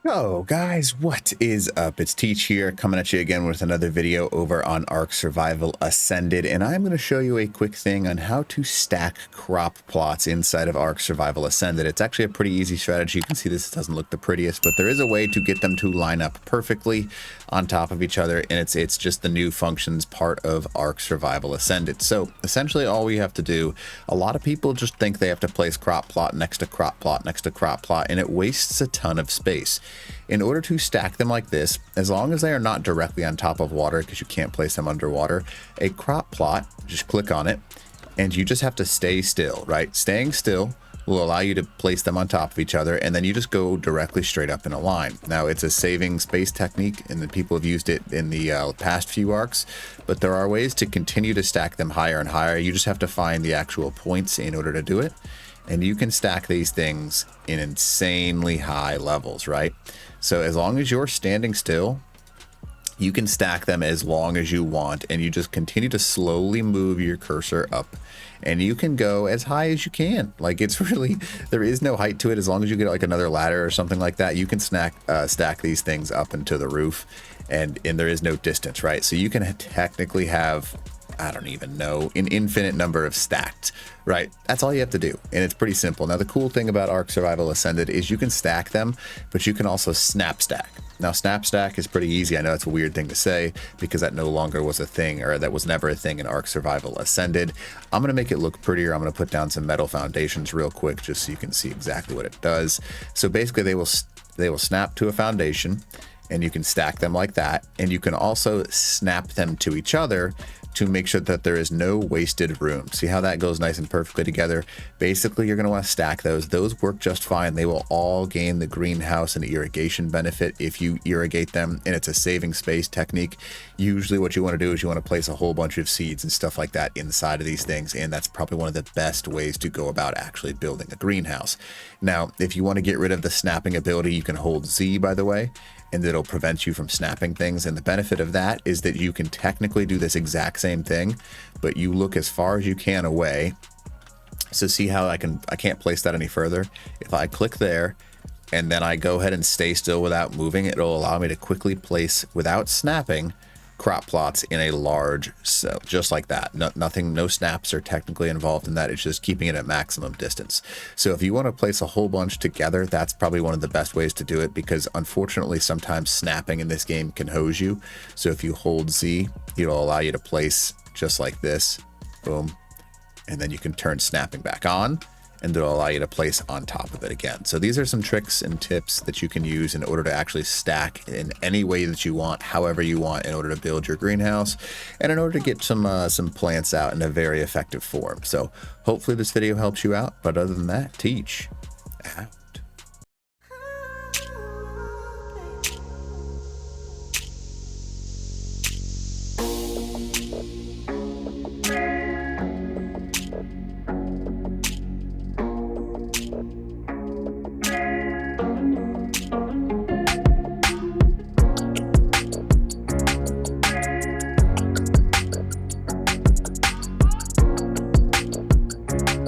Oh guys, what is up? It's Teach here, coming at you again with another video over on Ark Survival Ascended, and I'm going to show you a quick thing on how to stack crop plots inside of Ark Survival Ascended. It's actually a pretty easy strategy. You can see this doesn't look the prettiest, but there is a way to get them to line up perfectly on top of each other, and it's just the new functions part of Ark Survival Ascended. So essentially all we have to do, a lot of people just think they have to place crop plot next to crop plot next to crop plot, and it wastes a ton of space. In order to stack them like this, as long as they are not directly on top of water, because you can't place them underwater, a crop plot, just click on it, and you just have to stay still, right? Staying still will allow you to place them on top of each other, and then you just go directly straight up in a line. Now, it's a saving space technique, and the people have used it in the past few arcs, but there are ways to continue to stack them higher and higher. You just have to find the actual points in order to do it. And you can stack these things in insanely high levels, right? So as long as you're standing still, you can stack them as long as you want, and you just continue to slowly move your cursor up, and you can go as high as you can. Like, it's really, there is no height to it. As long as you get like another ladder or something like that, you can stack these things up into the roof, and there is no distance, right? So you can technically have, I don't even know, an infinite number of stacked, right? That's all you have to do, and it's pretty simple. Now, the cool thing about Ark Survival Ascended is you can stack them, but you can also snap stack. Now, snap stack is pretty easy. I know it's a weird thing to say because that no longer was a thing, or that was never a thing in Ark Survival Ascended. I'm going to make it look prettier. I'm going to put down some metal foundations real quick just so you can see exactly what it does. So basically, they will snap to a foundation, and you can stack them like that, and you can also snap them to each other to make sure that there is no wasted room. See how that goes nice and perfectly together? Basically, you're going to want to stack those. Those work just fine. They will all gain the greenhouse and irrigation benefit if you irrigate them, and it's a saving space technique. Usually what you want to do is you want to place a whole bunch of seeds and stuff like that inside of these things, and that's probably one of the best ways to go about actually building a greenhouse. Now, if you want to get rid of the snapping ability, you can hold Z, by the way, and it'll prevent you from snapping things. And the benefit of that is that you can technically do this exact same thing, but you look as far as you can away. So see how I can't place that any further. If I click there and then I go ahead and stay still without moving, it'll allow me to quickly place, without snapping, crop plots in a large cell, just like that. No snaps are technically involved in that. It's just keeping it at maximum distance. So if you want to place a whole bunch together, that's probably one of the best ways to do it, because unfortunately sometimes snapping in this game can hose you. So if you hold Z, it'll allow you to place just like this, boom, and then you can turn snapping back on, and it'll allow you to place on top of it again. So these are some tricks and tips that you can use in order to actually stack in any way that you want, however you want, in order to build your greenhouse and in order to get some plants out in a very effective form. So hopefully this video helps you out, but other than that, teach out.